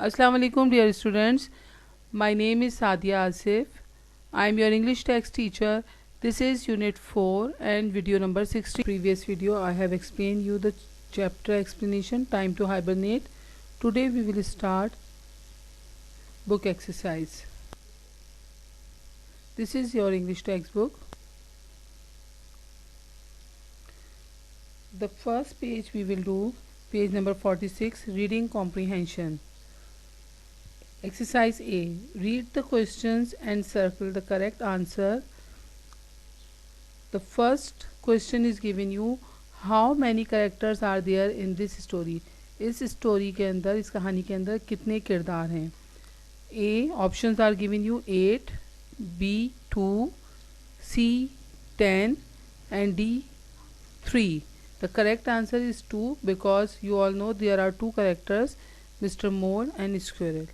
Assalamu alaikum dear students. My name is Sadia Asif. I am your English text teacher. This is unit 4 and video number 60. Previous video I have explained you the chapter explanation time to hibernate. Today we will start book exercise. This is your English textbook. The first page we will do page number 46, reading comprehension. Exercise A. Read the questions and circle the correct answer. The first question is given you, how many characters are there in this story? इस story के अंदर, इस कहानी के अंदर कितने किरदार हैं? A. Options are given you 8, B. 2, C. 10 and D. 3. The correct answer is 2 because you all know there are two characters, Mr. Mole and Squirrel.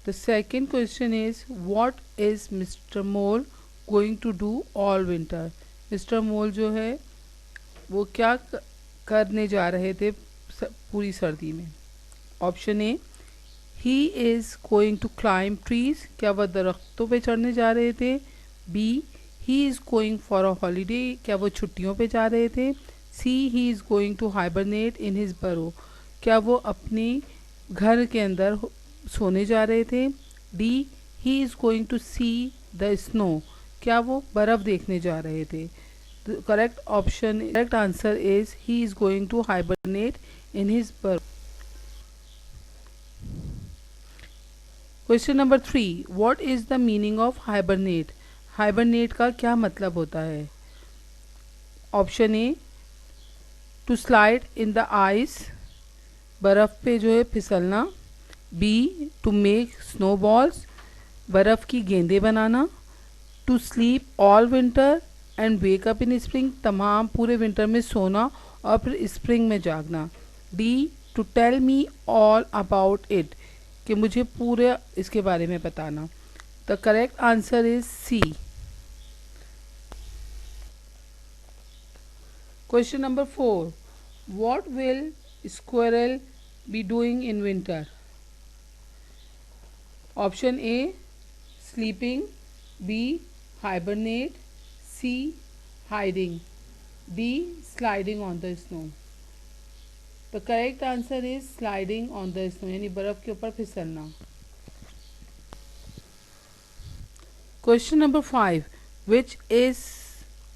The second question is, what is Mr. Mole going to do all winter? Mr. Mole जो है वो क्या करने जा रहे थे पूरी सर्दी में? Option A, he is going to climb trees, क्या वह दरख्तों पे चढ़ने जा रहे थे? B, he is going for a holiday, क्या वो छुट्टियों पे जा रहे थे? C, he is going to hibernate in his burrow, क्या वो अपने घर के अंदर सोने जा रहे थे? D, he is going to see the snow, क्या वो बर्फ़ देखने जा रहे थे? The correct answer is he is going to hibernate in his burrow. Question number 3. What is the meaning of hibernate? Hibernate का क्या मतलब होता है? Option A, to slide in the ice, बर्फ़ पे जो है फिसलना. बी, टू मेक स्नोबॉल्स, बर्फ़ की गेंदें बनाना. To sleep all winter and wake up in spring, तमाम पूरे विंटर में सोना और फिर स्प्रिंग में जागना. D, to tell me all about it, कि मुझे पूरे इसके बारे में बताना. The correct answer is C. Question number 4. What will squirrel be doing in winter? Option A, sleeping. B, hibernate. C, hiding. D, sliding on the snow. The correct answer is sliding on the snow, यानी बर्फ के ऊपर फिसलना. Question number 5. Which is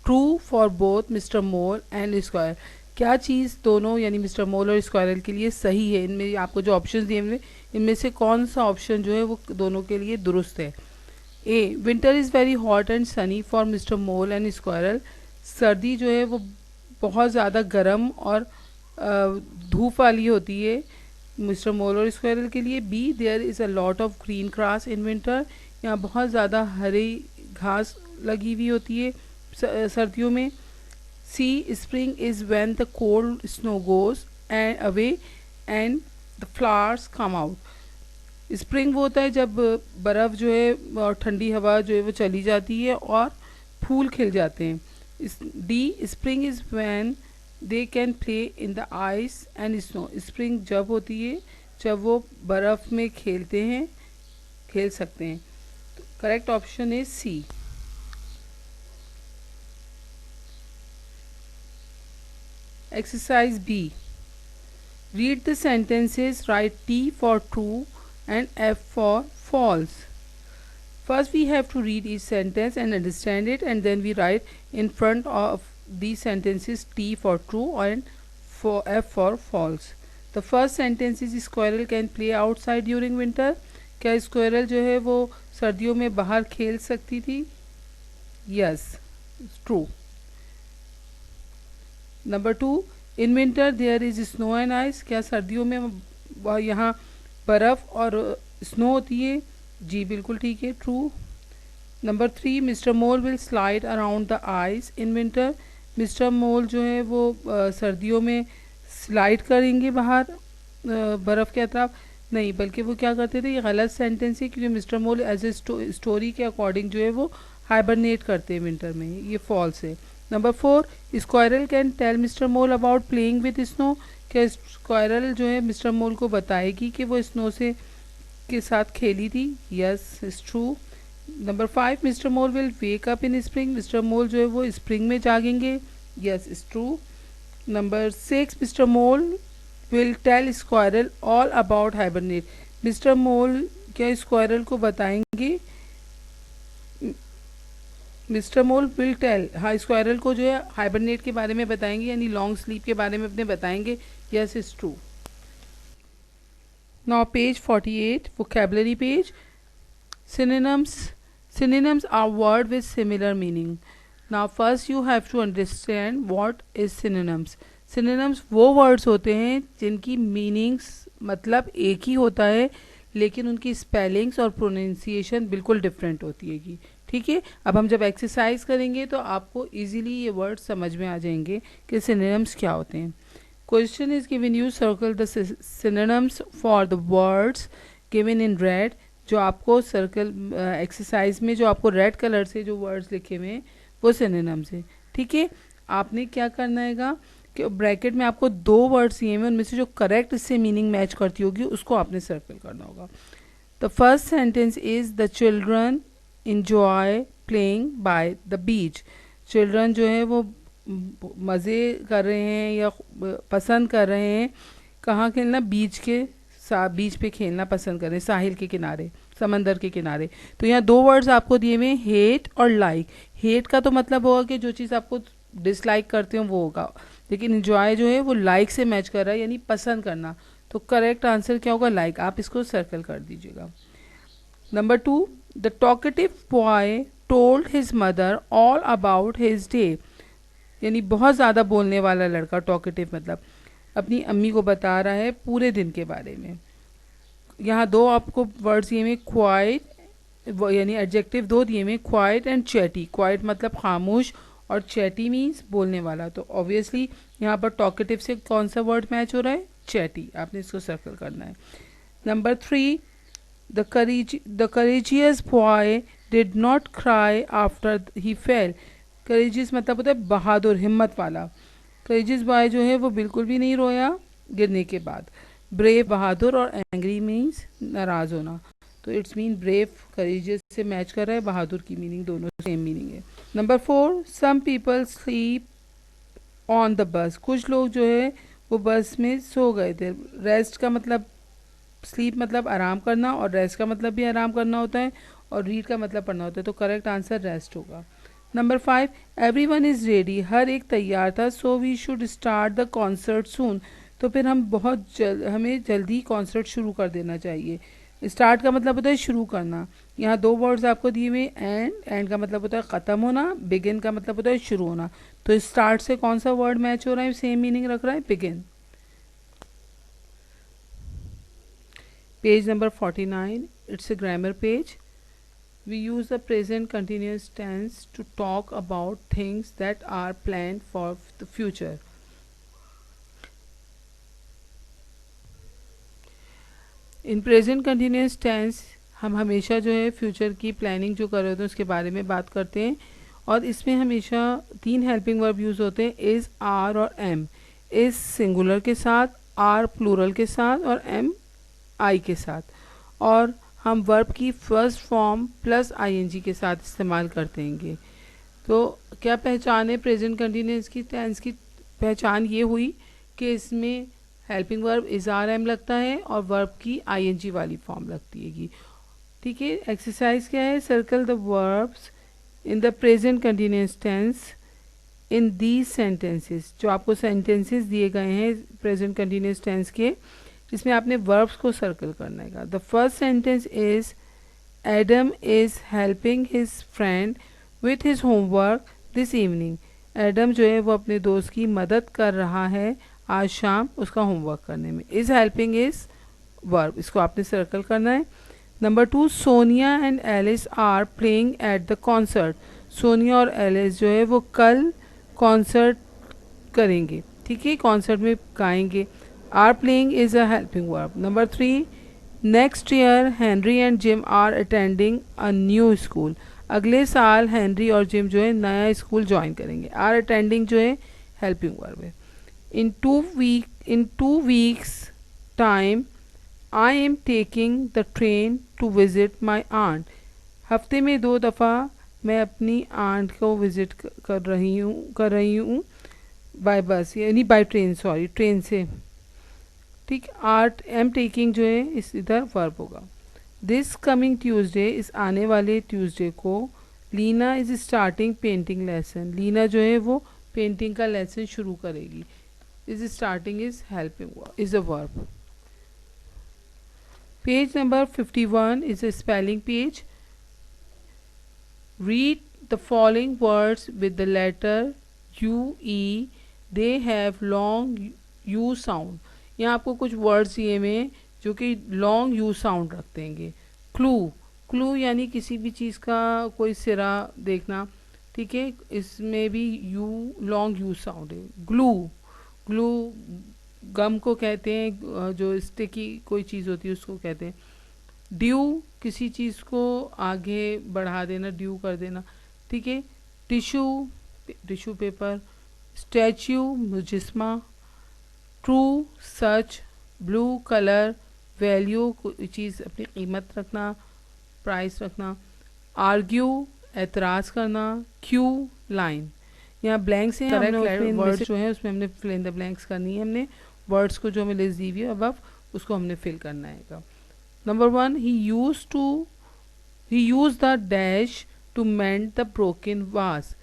true for both Mr. Mole and Squirrel? क्या चीज़ दोनों यानी mister मोल और squirrel के लिए सही है? इनमें आपको जो ऑप्शंस दिए हुए इनमें से कौन सा ऑप्शन जो है वो दोनों के लिए दुरुस्त है? A, winter is very hot and sunny for mister mole and squirrel, सर्दी जो है वो बहुत ज़्यादा गर्म और धूप वाली होती है मिस्टर मोल और स्क्वायरल के लिए. B, there is a lot of green grass in winter, यहाँ बहुत ज़्यादा हरी घास लगी हुई होती है सर्दियों में. C, spring is when the cold snow goes and away and the flowers come out. Spring वो होता है जब बर्फ़ जो है और ठंडी हवा जो है वो चली जाती है और फूल खिल जाते हैं. D, spring is when they can play in the ice and snow, spring जब होती है जब वो बर्फ़ में खेल सकते हैं. Correct option is C. Exercise B. Read the sentences, write T for true and F for false. First we have to read each sentence and understand it, and then we write in front of these sentences T for true and for F for false. The first sentence is, squirrel can play outside during winter. क्या squirrel जो है वो सर्दियों में बाहर खेल सकती थी? Yes, it's true. Number 2, in winter there is snow and ice, क्या सर्दियों में यहाँ बर्फ़ और स्नो होती है? जी बिल्कुल ठीक है, true. Number 3, mister mole will slide around the ice in winter, mister mole जो है वो सर्दियों में स्लाइड करेंगे बाहर बर्फ़ के अतराफ? नहीं, बल्कि वो क्या करते थे? ये गलत सेंटेंस है क्योंकि mister Mole as a story के अकॉर्डिंग जो है वो हाइबरनेट करते हैं विंटर में, ये फॉल्स है. Number 4, squirrel can tell mister Mole about playing with snow, क्या स्क्वायरल जो है मिस्टर मोल को बताएगी कि वो स्नो से के साथ खेली थी? Yes, is true. Number 5, mister mole will wake up in spring, mister mole जो है वो स्प्रिंग में जागेंगे। Yes, is true. Number 6, mister mole will tell squirrel all about hibernate, mister mole क्या स्क्वायरल को बताएंगे? मिस्टर मोल विल टेल, हाँ squirrel को जो है हाइबरनेट के बारे में बताएंगे, यानी लॉन्ग स्लीप के बारे में अपने बताएंगे। Yes, is true. Now page 48, vocabulary page. synonyms synonyms are word with similar meaning. Now first you have to understand what is synonyms. synonyms वो words होते हैं जिनकी meanings मतलब एक ही होता है, लेकिन उनकी स्पेलिंग्स और प्रोनाउंसिएशन बिल्कुल डिफरेंट होती है। ठीक है, अब हम जब एक्सरसाइज करेंगे तो आपको इजीली ये वर्ड समझ में आ जाएंगे कि सिनोनिम्स क्या होते हैं। Question is given, you circle the synonyms for the words given in red. जो आपको सर्कल एक्सरसाइज में जो आपको रेड कलर से जो वर्ड्स लिखे हुए हैं वो सिनोनिम्स हैं। ठीक है, आपने क्या करना है कि ब्रैकेट में आपको 2 वर्ड्स दिए हुए, उनमें से जो करेक्ट इससे मीनिंग मैच करती होगी उसको आपने सर्कल करना होगा। The first sentence is the children enjoy playing by the beach. Children जो है वो मज़े कर रहे हैं या पसंद कर रहे हैं कहाँ खेलना? बीच के बीच पे खेलना पसंद कर रहे हैं, साहिल के किनारे, समंदर के किनारे। तो यहाँ 2 वर्ड्स आपको दिए हुए हैं, हेट और लाइक। हेट का तो मतलब होगा कि जो चीज़ आपको डिसलाइक करते हो वो होगा, लेकिन इंजॉय जो है वो लाइक से मैच कर रहा है, यानी पसंद करना। तो करेक्ट आंसर क्या होगा? लाइक। आप इसको सर्कल कर दीजिएगा। Number 2, the talkative boy told his mother all about his day, यानी बहुत ज़्यादा बोलने वाला लड़का। टॉकेटिव मतलब अपनी अम्मी को बता रहा है पूरे दिन के बारे में। यहाँ 2 आपको वर्ड्स दिए हुए, क्वाइट यानी एडजेक्टिव 2 दिए हुए, क्वाइट एंड चैटी। क्वाइट मतलब खामोश और चैटी मीन्स बोलने वाला। तो ऑब्वियसली यहाँ पर टॉकेटिव से कौन सा वर्ड मैच हो रहा है? चैटी। आपने इसको सर्कल करना है। Number 3, the courageous boy did not cry after he fail. Courageous मतलब होता है बहादुर, हिम्मत वाला। करेजियस बॉय जो है वो बिल्कुल भी नहीं रोया गिरने के बाद। ब्रेव बहादुर और एंग्री मीन्स नाराज होना। तो इट्स मीन ब्रेव करेजियस से मैच कर रहा है, बहादुर की मीनिंग दोनों सेम मीनिंग है। Number 4, some people sleep on the bus. कुछ लोग जो है वो बस में सो गए थे। रेस्ट का मतलब, स्लीप मतलब आराम करना, और रेस्ट का मतलब भी आराम करना होता है, और रीड का मतलब पढ़ना होता है। तो करेक्ट आंसर रेस्ट होगा। Number 5, everyone is ready. हर एक तैयार था। So we should start the concert soon. तो फिर हम हमें जल्दी कॉन्सर्ट शुरू कर देना चाहिए। स्टार्ट का मतलब होता है शुरू करना। यहाँ 2 वर्ड्स आपको दिए हुए, एंड का मतलब होता है ख़त्म होना, बिगिन का मतलब होता है शुरू होना। तो स्टार्ट से कौन सा वर्ड मैच हो रहा है, सेम मीनिंग रख रहा है? Begin. Page number 49, it's a grammar page. We use the present continuous tense to talk about things that are planned for the future. In present continuous tense हम हमेशा जो है फ्यूचर की प्लानिंग जो कर रहे होते हैं उसके बारे में बात करते हैं, और इसमें हमेशा 3 हेल्पिंग वर्ब यूज़ होते हैं, इज़, आर और एम। इज़ सिंगुलर के साथ, आर प्लूरल के साथ, और एम आई के साथ। और हम वर्ब की फर्स्ट फॉर्म प्लस आईएनजी के साथ इस्तेमाल करते हैं। तो क्या पहचान है प्रेजेंट कंटिन्यूस की? टेंस की पहचान ये हुई कि इसमें helping verb is, are, am लगता है, और वर्ब की आईएनजी वाली फॉर्म लगती है। ठीक है, एक्सरसाइज क्या है? Circle the verbs in the present continuous tense in these sentences. जो आपको सेंटेंसेस दिए गए हैं प्रेजेंट कंटिन्यूस टेंस के, इसमें आपने वर्ब्स को सर्कल करना है। The first sentence is, Adam is helping his friend with his homework this evening. Adam जो है वो अपने दोस्त की मदद कर रहा है आज शाम उसका होमवर्क करने में। इज़ हेल्पिंग इज वर्ब, इसको आपने सर्कल करना है। Number 2, Sonia and Alice are playing at the concert. Sonia और एलिस जो है वो कल कॉन्सर्ट करेंगे। ठीक है, कॉन्सर्ट में गाएंगे। Are playing is a helping verb. Number 3, next year Henry and Jim are attending a new school. अगले साल हेनरी और जिम जो है नया स्कूल ज्वाइन करेंगे। आर अटेंडिंग जो है हेल्पिंग वर्ब है। In 2 weeks time I am taking the train to visit my aunt. हफ्ते में 2 दफ़ा मैं अपनी आंट को विज़िट कर रही हूँ बाय बस, यानी बाय ट्रेन, सॉरी ट्रेन से, ठीक। आर्ट एम टेकिंग जो है इस इधर वर्ब होगा। दिस कमिंग ट्यूसडे, इस आने वाले ट्यूसडे को, Leena is starting painting lesson, Leena जो है वो पेंटिंग का लेसन शुरू करेगी। Is starting is helping is a verb. Page number 51 is a spelling page. Read the following words with the letter U, E. They have long U sound. यहाँ आपको कुछ words दिए में जो कि लॉन्ग यू साउंड रखते हैं। Clue, clue यानी किसी भी चीज़ का कोई सिरा देखना, ठीक है, इसमें भी यू लॉन्ग यू साउंड है। ग्लू, ग्लू गम को कहते हैं, जो स्टिकी कोई चीज़ होती है उसको कहते हैं। ड्यू किसी चीज़ को आगे बढ़ा देना, ड्यू कर देना, ठीक है। Tissue, tissue paper. स्टैच्यू मुजिस्मा। ट्रू, सच। ब्लू कलर, वैल्यू कोई चीज़ अपनी कीमत रखना, प्राइस रखना। आर्ग्यू एतराज़ करना। Q line. यहाँ ब्लैंक्स हैं, हमने वर्ड्स जो हैं उसमें हमने फिल इन द ब्लैंक्स करनी है। हमने वर्ड्स को जो हमें लिस्ट दी हुई है अबव उसको हमने फिल करना है। Number 1, he use the dash to mend the broken vase.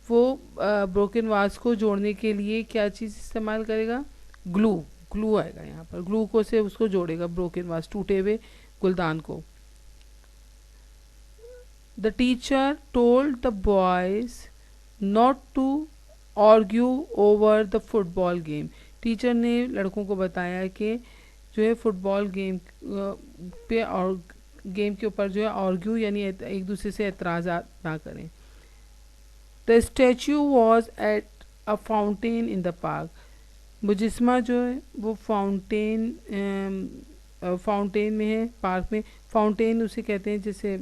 वो ब्रोकन वास को जोड़ने के लिए क्या चीज़ इस्तेमाल करेगा? ग्लू, ग्लू आएगा यहाँ पर, ग्लू को से उसको जोड़ेगा, ब्रोकन वास टूटे हुए गुलदान को। The teacher told the boys not to argue over the football game. Teacher ने लड़कों को बताया कि जो है फुटबॉल गेम पे और गेम के ऊपर जो है आर्ग्यू यानी एक दूसरे से एतराज़ात ना करें। The statue was at a fountain in the park. मुजिस्मा जो है वो फाउंटेन में है, पार्क में। फाउंटेन उसे कहते हैं जैसे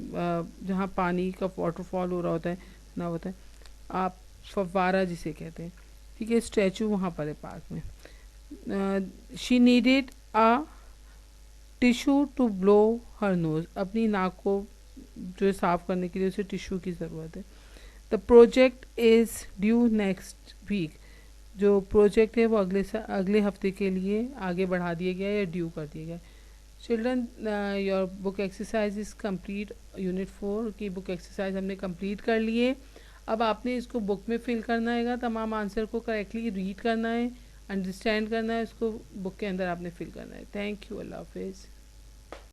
जहाँ पानी का वाटरफॉल हो रहा होता है ना, होता है आप फव्वारा जिसे कहते हैं, ठीक है। स्टैचू वहाँ पर है पार्क में। She needed a tissue to blow her nose. अपनी नाक को जो है साफ करने के लिए उसे टिशू की ज़रूरत है। The project is due next week. जो प्रोजेक्ट है वो अगले हफ्ते के लिए आगे बढ़ा दिया गया या ड्यू कर दिया गया। Children, your book exercise is complete. Unit 4 की बुक एक्सरसाइज हमने कंप्लीट कर लिए। अब आपने इसको बुक में फिल करना है, तमाम आंसर को करेक्टली रीड करना है, अंडरस्टैंड करना है, उसको बुक के अंदर आपने फिल करना है। थैंक यू, अल्लाह हाफिज़।